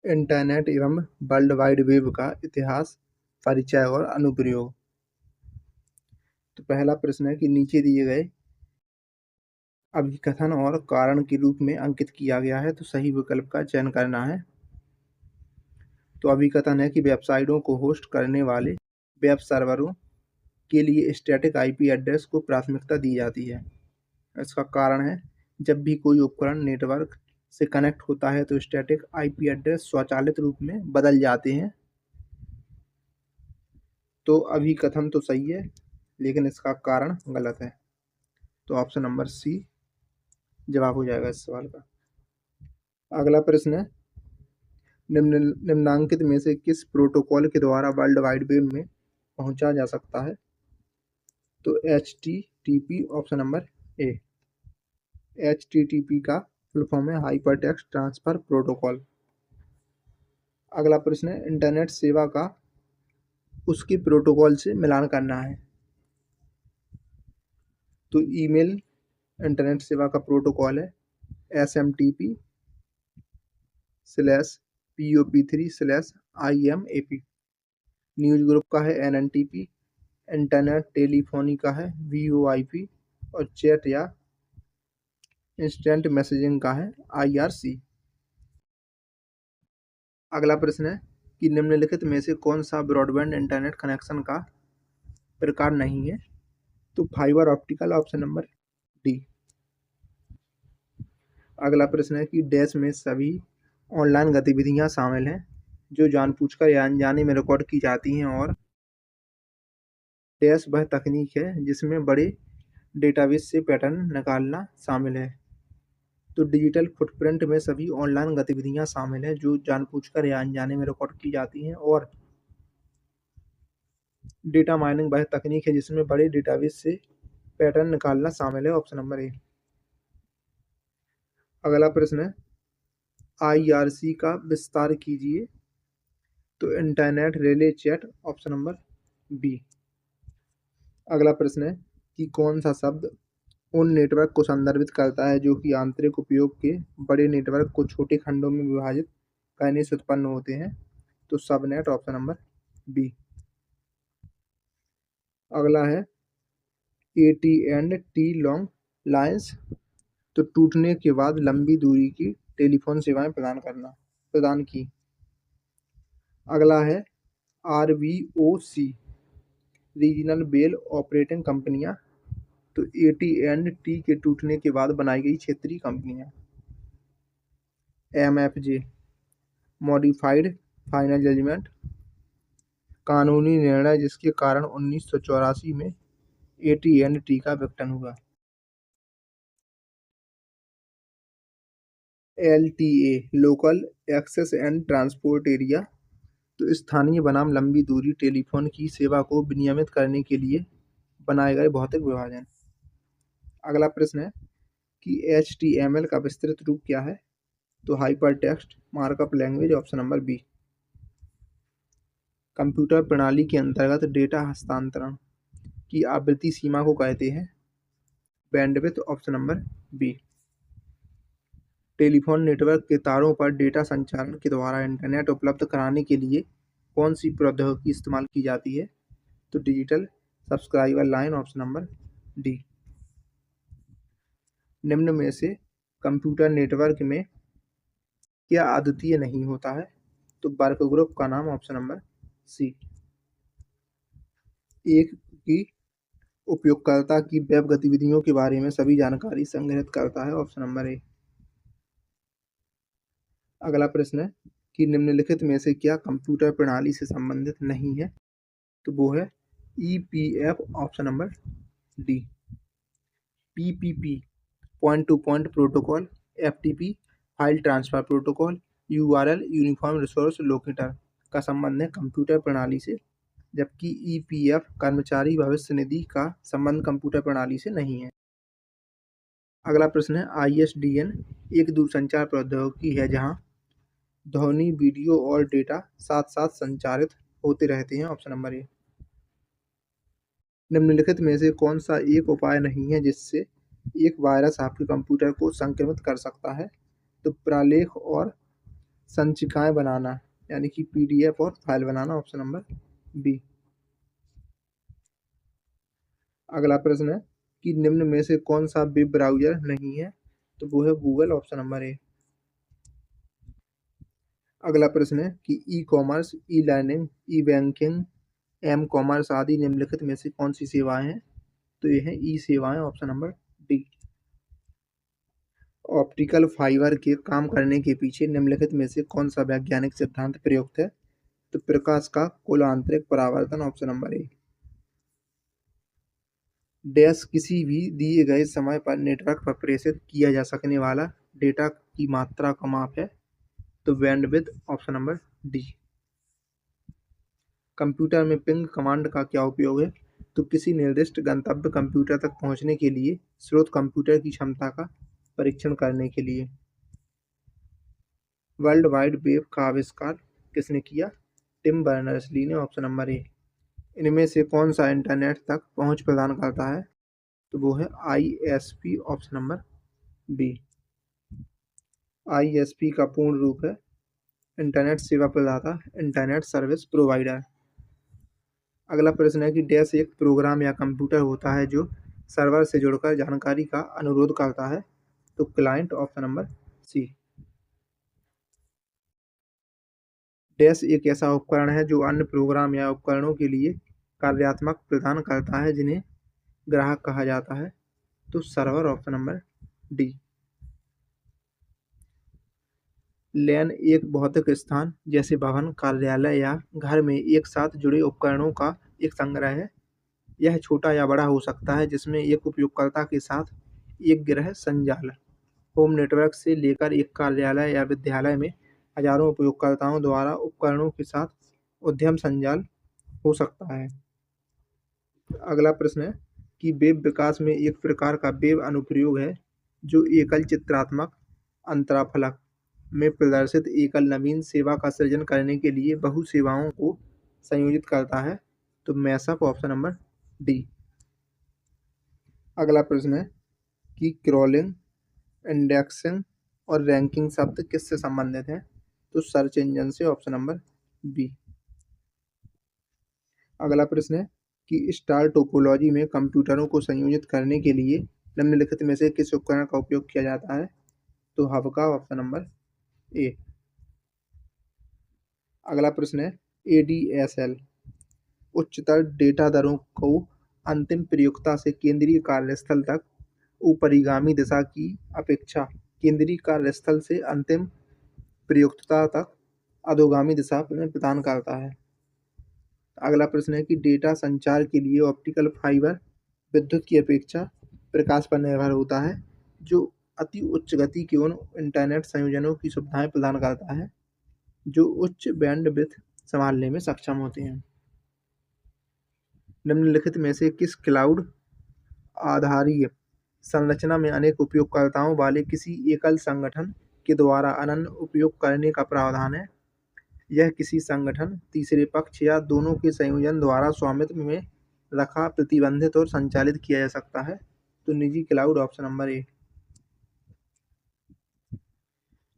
Internet एवं world wide web का इतिहास, परिचय और अनुप्रयोग। तो पहला प्रश्न है कि नीचे दिए गए अभिकथन और कारण के रूप में अंकित किया गया है, तो सही विकल्प का चयन करना है। तो अभिकथन है कि वेबसाइटों को होस्ट करने वाले वेब सर्वरों के लिए स्टैटिक आईपी एड्रेस को प्राथमिकता दी जाती है। इसका कारण है, जब भी कोई उपकरण नेटवर्क से कनेक्ट होता है तो स्टैटिक आईपी एड्रेस स्वचालित रूप में बदल जाते हैं। तो अभिकथन तो सही है, लेकिन इसका कारण गलत है। तो ऑप्शन नंबर सी जवाब हो जाएगा इस सवाल का। अगला प्रश्न है, निम्नांकित में से किस प्रोटोकॉल के द्वारा वर्ल्ड वाइड वेब में पहुंचा जा सकता है? तो HTTP ऑप्शन नंबर ए। HTTP का फुल फॉर्म है हाइपर टेक्स्ट ट्रांसफर प्रोटोकॉल। अगला प्रश्न है, इंटरनेट सेवा का उसके प्रोटोकॉल से मिलान करना है। तो ईमेल इंटरनेट सेवा का प्रोटोकॉल है SMTP/POP3/IMAP। न्यूज़ ग्रुप का है NNTP। इंटरनेट टेलीफोनी का है VoIP। और चैट या इंस्टेंट मैसेजिंग का है IRC। अगला प्रश्न है कि निम्नलिखित में से कौन सा ब्रॉडबैंड इंटरनेट कनेक्शन का प्रकार नहीं है? तो fibre optical option number D. अगला प्रश्न है कि डैश में सभी ऑनलाइन गतिविधियां शामिल हैं जो जानबूझकर या अनजाने में रिकॉर्ड की जाती हैं, और डैश वह तकनीक है जिसमें बड़े डेटाबेस से पैटर्न निकालना शामिल है। तो डिजिटल फुटप्रिंट में सभी ऑनलाइन गतिविधियां शामिल हैं जो जानबूझकर या अनजाने में रिकॉर्ड की जाती हैं, और डेटा माइनिंग वह तकनीक है जिसमें बड़े डेटाबेस से पैटर्न निकालना शामिल है। Option number A. अगला प्रश्न है, IRC का विस्तार कीजिए। तो internet relay chat option number B. अगला प्रश्न है कि कौन सा शब्द उन नेटवर्क को संदर्भित करता है जो कि आंतरिक उपयोग के बड़े नेटवर्क को छोटे खंडों में विभाजित करने से उत्पन्न होते हैं? तो सबनेट ऑप्शन नंबर बी। अगला है AT&T लॉन्ग लाइन्स, तो टूटने के बाद लंबी दूरी की टेलीफोन सेवाएं प्रदान की। अगला है RVOC रीजनल बेल ऑपरेटिंग कंपनियां, तो AT&T के टूटने के बाद बनाई गई क्षेत्रीय कंपनियां। MFJ मॉडिफाइड फाइनल जजमेंट कानूनी निर्णय जिसके कारण 1984 में AT&T का विघटन हुआ। LTA local access and transport area, तो स्थानीय बनाम लंबी दूरी टेलीफोन की सेवा को विनियमित करने के लिए बनाए गए भौतिक विभाजन। अगला प्रश्न है कि HTML का विस्तृत रूप क्या है? तो hyper text markup language option number B. Computer प्रणाली के अंतर्गत डेटा हस्तांतरण की आवृत्ति सीमा को कहते हैं bandwidth option number B. Telephone network के तारों पर डेटा संचारण के द्वारा इंटरनेट उपलब्ध कराने के लिए कौन सी प्रौद्योगिकी इस्तेमाल की जाती है? तो digital subscriber line option number D. निम्न में से कंप्यूटर नेटवर्क में क्या अद्वितीय नहीं होता है? तो वर्क ग्रुप का नाम ऑप्शन नंबर सी। एक की उपयोगकर्ता की वेब गतिविधियों के बारे में सभी जानकारी संग्रहित करता है। Option number A. अगला प्रश्न है कि निम्नलिखित में से क्या कंप्यूटर प्रणाली से संबंधित नहीं है? तो वो है EPF option number D. PPP point two point protocol, FTP file transfer protocol, URL uniform resource locator का संबंध है कंप्यूटर प्रणाली से, जबकि EPF कर्मचारी भविष्य निधि का संबंध कंप्यूटर प्रणाली से नहीं है। अगला प्रश्न है, ISDN एक दूरसंचार प्रौद्योगिकी है जहां ध्वनि, वीडियो और डेटा साथ साथ संचारित होते रहते हैं। ऑप्शन नंबर ए। निम्नलिखित में से कौन सा एक उपाय नहीं है जिससे एक वायरस आपके कंप्यूटर को संक्रमित कर सकता है? तो प्रलेख और संचिकाएं बनाना यानी कि PDF और फाइल बनाना, ऑप्शन नंबर बी। अगला प्रश्न है कि निम्न में से कौन सा वेब ब्राउज़र नहीं है, तो वो है गूगल, ऑप्शन नंबर ए। अगला प्रश्न है कि ई-कॉमर्स, ई-लर्निंग, ई-बैंकिंग, एम-कॉमर्स आदि निम्नलिखित में से कौन सी सेवाएं हैं, तो ये है ई सेवाएं, option number D. Optical fibre के काम करने के पीछे निम्नलिखित में से कौन सा वैज्ञानिक सिद्धांत प्रयुक्त है, तो प्रकाश का कुल आंतरिक परावर्तन, ऑप्शन नंबर ए। डैश किसी भी दिए गए समय पर नेटवर्क पर प्रेषित किया जा सकने वाला डेटा की मात्रा का माप है, तो bandwidth, option number D. Computer में पिंग कमांड का क्या उपयोग है, तो किसी निर्दिष्ट गंतव्य कंप्यूटर तक पहुंचने के लिए स्रोत कंप्यूटर की क्षमता का परीक्षण करने के लिए। वर्ल्ड वाइड वेब का आविष्कार किसने किया, टिम बर्नर्स-ली ने, ऑप्शन नंबर ए। इनमें से कौन सा इंटरनेट तक पहुंच प्रदान करता है, तो वो है ISP, option number B. ISP का पूर्ण रूप है इंटरनेट सेवा प्रदाता, इंटरनेट सर्विस प्रोवाइडर। अगला प्रश्न है कि डैश एक प्रोग्राम या कंप्यूटर होता है जो सर्वर से जुड़कर जानकारी का अनुरोध करता है, तो client, option number C. Dash एक ऐसा उपकरण है जो अन्य प्रोग्राम या उपकरणों के लिए कार्यात्मक प्रदान करता है जिन्हें ग्राहक कहा जाता है, तो सर्वर, ऑप्शन नंबर डी। लैन एक भौतिक स्थान जैसे भवन, कार्यालय या घर में एक साथ जुड़े उपकरणों का एक संग्रह है। यह छोटा या बड़ा हो सकता है, जिसमें एक उपयोगकर्ता के साथ एक गृह संजाल, होम नेटवर्क से लेकर एक कार्यालय या विद्यालय में हजारों उपयोगकर्ताओं द्वारा उपकरणों के साथ उद्यम संजाल हो सकता है। अगला प्रश्न है कि वेब विकास में एक प्रकार का वेब अनुप्रयोग है जो एकल चित्रात्मक अंतराफलक में प्रदर्शित एकल नवीन सेवा का सृजन करने के लिए बहु सेवाओं को संयोजित करता है, तो मैशअप, ऑप्शन नंबर डी। अगला प्रश्न है कि क्रॉलिंग, इंडेक्सिंग और रैंकिंग शब्द किससे संबंधित हैं, तो सर्च इंजन से, ऑप्शन नंबर बी। अगला प्रश्न है कि स्टार टोपोलॉजी में कंप्यूटरों को संयोजित करने के लिए निम्नलिखित में से किस उपकरण का उपयोग किया जाता है, तो हब का, ऑप्शन नंबर ए। अगला प्रश्न है ADSL उच्चतर डेटा दरों को अंतिम प्रयोक्ता से केंद्रीय कार्यस्थल तक ऊपरीगामी दिशा की अपेक्षा केंद्रीय कार्यस्थल से अंतिम प्रयोक्ता तक अधोगामी दिशा में प्रदान करता है। अगला प्रश्न है कि डेटा संचार के लिए ऑप्टिकल फाइबर विद्युत की अपेक्षा प्रकाश पर निर्भर होता है, जो अति उच्च गति के उन इंटरनेट संयोजनों की सुविधाएं प्रदान करता है जो उच्च बैंडविड्थ संभालने में सक्षम होते हैं। निम्नलिखित में से किस क्लाउड आधारित संरचना में अनेक उपयोगकर्ताओं वाले किसी एकल संगठन के द्वारा अनन्य उपयोग करने का प्रावधान है? यह किसी संगठन, तीसरे पक्ष या दोनों के संयोजन द्वारा स्वामित्व में रखा, प्रतिबंधित और संचालित किया जा सकता है, तो निजी क्लाउड, ऑप्शन नंबर ए।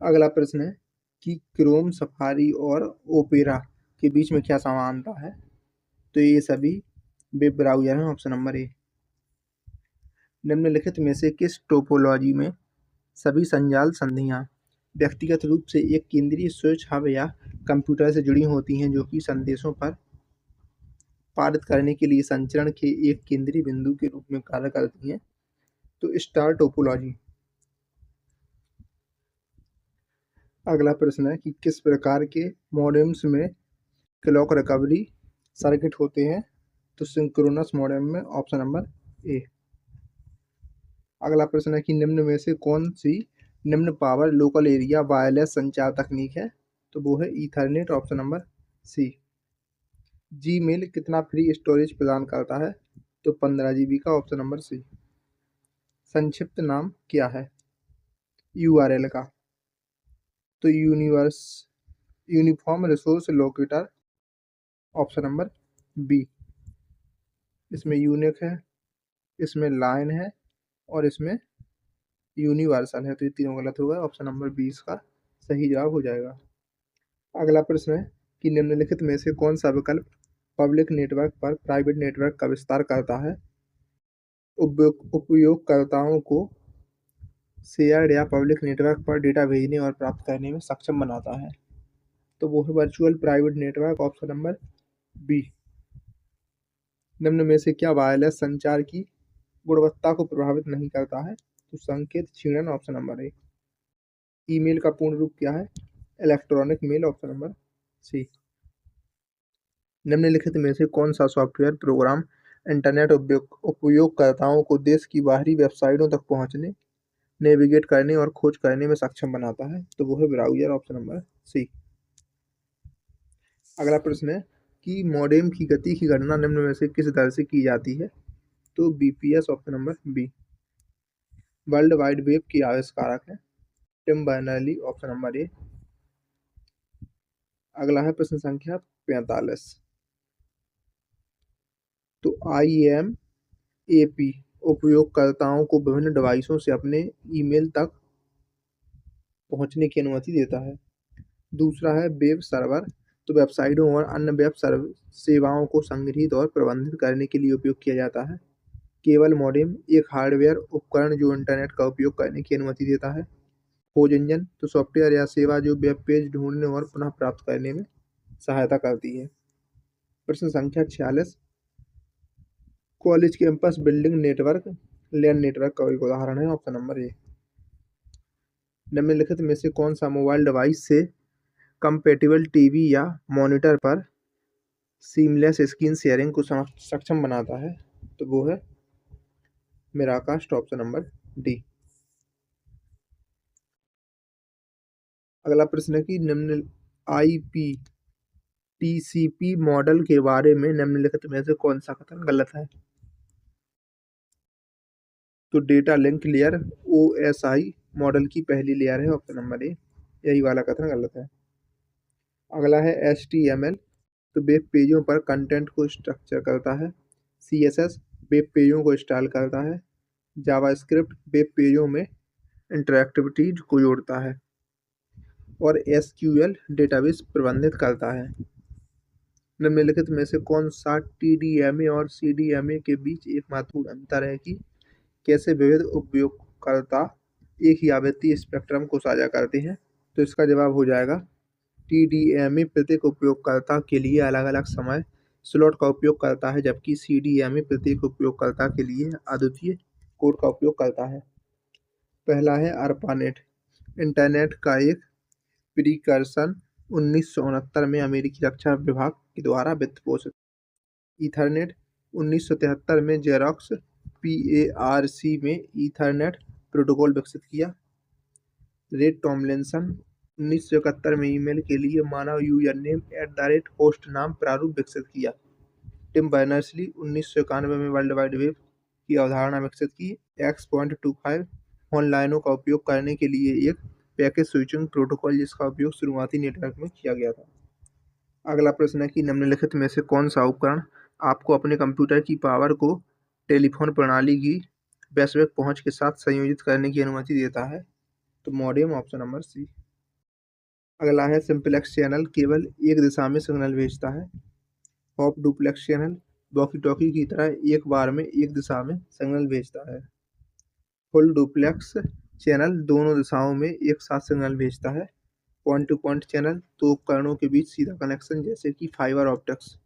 अगला प्रश्न है कि क्रोम, सफारी और ओपेरा के बीच में क्या समानता है, तो ये सभी वेब ब्राउज़र हैं, ऑप्शन नंबर ए। निम्नलिखित में से किस टोपोलॉजी में सभी संजाल संधियां व्यक्तिगत रूप से एक केंद्रीय स्विच हब या कंप्यूटर से जुड़ी होती हैं, जो कि संदेशों पर पारित करने के लिए संचरण के एक केंद्रीय बिंदु के रूप में कार्य करती हैं, तो स्टार टोपोलॉजी। अगला प्रश्न है कि किस प्रकार के मॉडेम्स में क्लॉक रिकवरी सर्किट होते हैं, तो सिंक्रोनस मॉडेम में, ऑप्शन नंबर ए। अगला प्रश्न है कि निम्न में से कौन सी निम्न पावर लोकल एरिया वायरलेस संचार तकनीक है, तो वो है ethernet, option number C. Gmail कितना फ्री स्टोरेज प्रदान करता है, तो 15 GB का, ऑप्शन नंबर सी। संक्षिप्त नाम क्या है URL का, तो uniform resource locator, option number B. इसमें यूनिक है, इसमें लाइन है और इसमें यूनिवर्सल है, तो ये तीनों गलत होगा, ऑप्शन नंबर 20 का सही जवाब हो जाएगा। अगला प्रश्न है कि निम्नलिखित में से कौन सा विकल्प पब्लिक नेटवर्क पर प्राइवेट नेटवर्क का विस्तार करता है? उपयोगकर्ताओं को शेयर्ड या पब्लिक नेटवर्क पर डेटा भेजने और प्राप्त करने में सक्षम बनाता है। तो वो है virtual private network, option number B. निम्न में से क्या वायरलेस संचार की गुणवत्ता को प्रभावित नहीं करता है? तो संकेत क्षीणन, ऑप्शन नंबर ए। ईमेल का पूर्ण रूप क्या है? Electronic mail, option number C. निम्नलिखित में से कौन सा सॉफ्टवेयर प्रोग्राम इंटरनेट उपयोगकर्ताओं को देश की बाहरी वेबसाइटों तक पहुंचने, नेविगेट करने और खोज करने में सक्षम बनाता है? तो वो है ब्राउज़र, ऑप्शन नंबर सी। अगला प्रश्न है कि मॉडेम की गति की गणना निम्न में से किस दर से की जाती है? तो BPS, option number B. World wide web के आविष्कारक हैं Tim Berners Lee, option number A. अगला है प्रश्न संख्या 45। तो IMAP उपयोगकर्ताओं को विभिन्न डिवाइसों से अपने ईमेल तक पहुंचने की अनुमति देता है। दूसरा है वेब सर्वर, तो वेबसाइटों और अन्य वेब सेवाओं को संग्रहित और प्रबंधित करने के लिए उपयोग किया जाता है। केबल मॉडेम एक हार्डवेयर उपकरण जो इंटरनेट का उपयोग करने की अनुमति देता है। खोज इंजन, तो सॉफ्टवेयर या सेवा जो वेब पेज ढूंढने और पुनः प्राप्त करने में सहायता करती है। प्रश्न संख्या 46। College campus building network LAN network का एक उदाहरण है, ऑप्शन नंबर ए। निम्नलिखित में से कौन सा मोबाइल डिवाइस से कंपैटिबल टीवी या मॉनिटर पर सीमलेस स्क्रीन शेयरिंग को सक्षम बनाता है? तो वो है मिराकास्ट, ऑप्शन नंबर डी। अगला प्रश्न है कि निम्न IPTCP मॉडल के बारे में निम्नलिखित में से कौन सा कथन गलत है? तो data link layer OSI model की पहली लेयर है, ऑप्शन नंबर ए। यही वाला कथन गलत है। अगला है HTML, तो वेब पेजों पर कंटेंट को स्ट्रक्चर करता है। CSS वेब पेजों को स्टाइल करता है। जावास्क्रिप्ट वेब पेजों में इंटरैक्टिविटी को जोड़ता है। और SQL डेटाबेस प्रबंधित करता है। निम्नलिखित में से कौन सा TDMA और CDMA के बीच एक महत्वपूर्ण अंतर है कि कैसे विविध उपयोगकर्ता एक ही आवृत्ति स्पेक्ट्रम को साझा करते हैं? तो इसका जवाब हो जाएगा TDMA प्रत्येक उपयोगकर्ता के लिए अलग अलग समय स्लॉट का उपयोग करता है, जबकि CDMA प्रत्येक उपयोगकर्ता के लिए अद्वितीय कोड का उपयोग करता है। पहला है ARPANET, इंटरनेट का एक प्रीकर्सन 1969 में अमेरिकी रक्षा विभाग के द्वारा वित्त पोषित। ईथरनेट 1973 में जेरॉक्स PARC में ईथरनेट प्रोटोकॉल विकसित किया। रेड टॉमलिंसन 1971 में ईमेल के लिए मानव यूजरनेम @host नाम प्रारूप विकसित किया। टिम बर्नर्स-ली 1991 में वर्ल्ड वाइड वेब की अवधारणा विकसित की। X.25 ऑनलाइनों का उपयोग करने के लिए एक पैकेज स्विचिंग प्रोटोकॉल जिसका उपयोग शुरुआती नेटवर्क में किया गया था। अगला प्रश्न है कि निम्नलिखित में से कौन सा उपकरण आपको अपने कंप्यूटर की पावर को टेलीफोन प्रणाली की वैश्विक पहुंच के साथ संयोजित करने की अनुमति देता है? तो मॉडेम, ऑप्शन नंबर सी। अगला है सिंपलेक्स चैनल केवल एक दिशा में सिग्नल भेजता है। Hop duplex channel walkie talkie की तरह एक बार में एक दिशा में सिग्नल भेजता है। फुल डुप्लेक्स चैनल दोनों दिशाओं में एक साथ सिग्नल भेजता है। पॉइंट टू पॉइंट चैनल दो उपकरणों के बीच सीधा कनेक्शन जैसे कि fibre optics.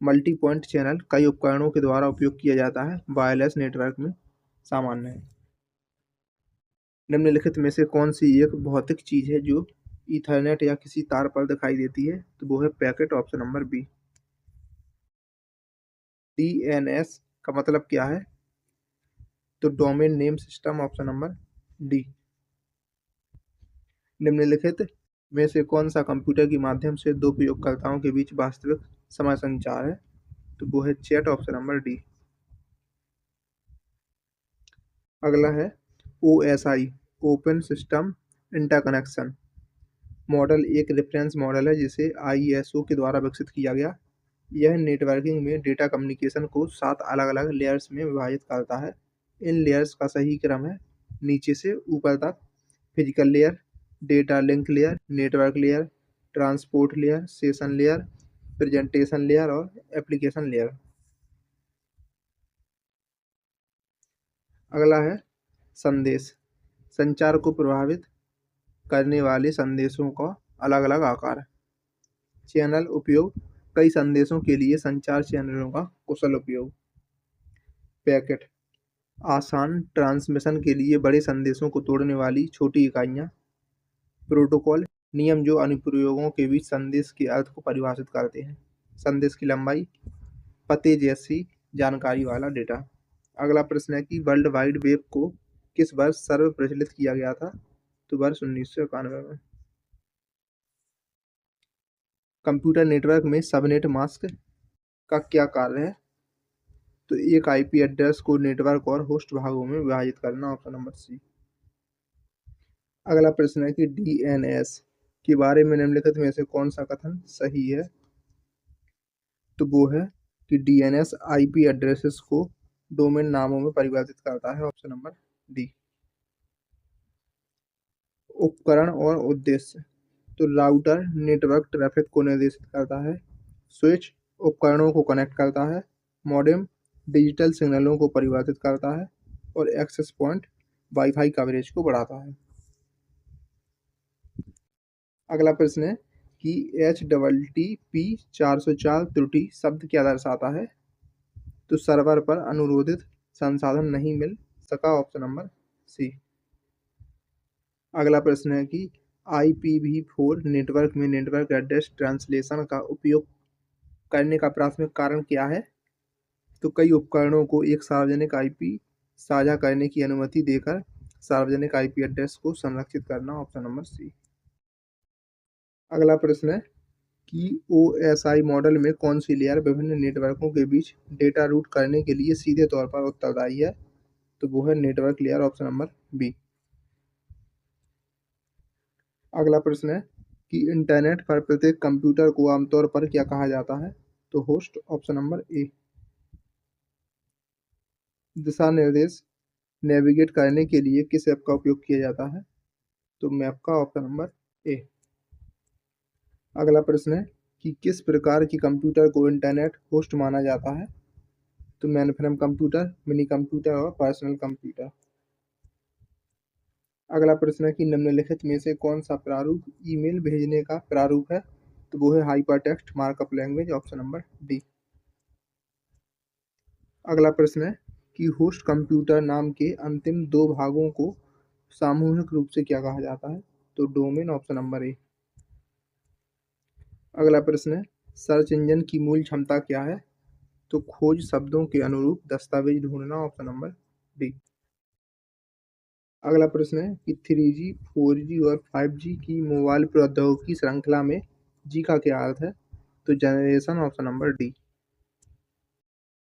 Multi point channel कई उपकरणों के द्वारा उपयोग किया जाता है, वायरलेस नेटवर्क में सामान्य है। निम्नलिखित में से कौन सी एक भौतिक चीज है जो ईथरनेट या किसी तार पर दिखाई देती है? तो वो है packet, option number B. DNS का मतलब क्या है? तो domain name system, option number D. निम्नलिखित में से कौन सा कंप्यूटर के माध्यम से दो उपयोगकर्ताओं के बीच वास्तविक समय संचार है? तो वो है चैट, ऑप्शन नंबर डी। अगला है OSI open system interconnection model एक रेफरेंस मॉडल है जिसे ISO के द्वारा विकसित किया गया। यह नेटवर्किंग में डेटा कम्युनिकेशन को 7 अलग अलग लेयर्स में विभाजित करता है। इन लेयर्स का सही क्रम है नीचे से ऊपर तक: physical layer, data link layer, network layer, transport layer, session layer, presentation layer और एप्लीकेशन लेयर। अगला है संदेश। संचार को प्रभावित करने वाले संदेशों का अलग अलग आकार। चैनल उपयोग, कई संदेशों के लिए संचार चैनलों का कुशल उपयोग। पैकेट, आसान ट्रांसमिशन के लिए बड़े संदेशों को तोड़ने वाली छोटी इकाइयाँ। प्रोटोकॉल, नियम जो अनुप्रयोगों के बीच संदेश के अर्थ को परिभाषित करते हैं। संदेश की लंबाई, पते जैसी जानकारी वाला डेटा। अगला प्रश्न है कि वर्ल्ड वाइड वेब को किस वर्ष सर्व प्रचलित किया गया था? तो वर्ष 1991 में। कंप्यूटर नेटवर्क में सबनेट मास्क का क्या कार्य है? तो एक आईपी एड्रेस को नेटवर्क और होस्ट भागों में विभाजित करना, ऑप्शन नंबर सी। अगला प्रश्न है कि डीएनएस के बारे में निम्नलिखित में से कौन सा कथन सही है? तो वो है कि डीएनएस आईपी एड्रेसेस को डोमेन नामों में परिवर्तित करता है, ऑप्शन नंबर डी। उपकरण और उद्देश्य, तो राउटर नेटवर्क ट्रैफिक को निर्देशित करता है, स्विच उपकरणों को कनेक्ट करता है, मॉडेम डिजिटल सिग्नलों को परिवर्तित करता है और एक्सेस पॉइंट वाईफाई कवरेज को बढ़ाता है। अगला प्रश्न है कि HTTP 404 त्रुटि शब्द क्या दर्शाता है? तो सर्वर पर अनुरोधित संसाधन नहीं मिल सका, ऑप्शन नंबर सी। अगला प्रश्न है कि IPv4 नेटवर्क में नेटवर्क एड्रेस ट्रांसलेशन का उपयोग करने का प्राथमिक कारण क्या है? तो कई उपकरणों को एक सार्वजनिक आईपी साझा करने की अनुमति देकर सार्वजनिक आईपी एड्रेस को संरक्षित करना, ऑप्शन नंबर सी। अगला प्रश्न है कि OSI मॉडल में कौन सी लेयर विभिन्न नेटवर्कों के बीच डेटा रूट करने के लिए सीधे तौर पर उत्तरदायी है? तो वो है network layer, option number B. अगला प्रश्न है कि इंटरनेट पर प्रत्येक कंप्यूटर को आमतौर पर क्या कहा जाता है? तो होस्ट, ऑप्शन नंबर ए। दिशा निर्देश नेविगेट करने के लिए किस ऐप का उपयोग किया जाता है? तो मैप का, ऑप्शन नंबर ए। अगला प्रश्न है कि किस प्रकार की कंप्यूटर को इंटरनेट होस्ट माना जाता है? तो मेनफ्रेम कंप्यूटर, मिनी कंप्यूटर और पर्सनल कंप्यूटर। अगला प्रश्न है कि निम्नलिखित में से कौन सा प्रारूप ईमेल भेजने का प्रारूप है? तो वो है hypertext markup language, option number D. अगला प्रश्न है कि होस्ट कंप्यूटर नाम के अंतिम दो भागों को सामूहिक रूप से क्या कहा जाता है? तो डोमेन, ऑप्शन नंबर ए। अगला प्रश्न है सर्च इंजन की मूल क्षमता क्या है? तो खोज शब्दों के अनुरूप दस्तावेज ढूंढना, ऑप्शन नंबर डी। अगला प्रश्न है कि 3G, 4G और 5G की मोबाइल प्रौद्योगिकी श्रृंखला में जी का क्या अर्थ है? तो जनरेशन, ऑप्शन नंबर डी।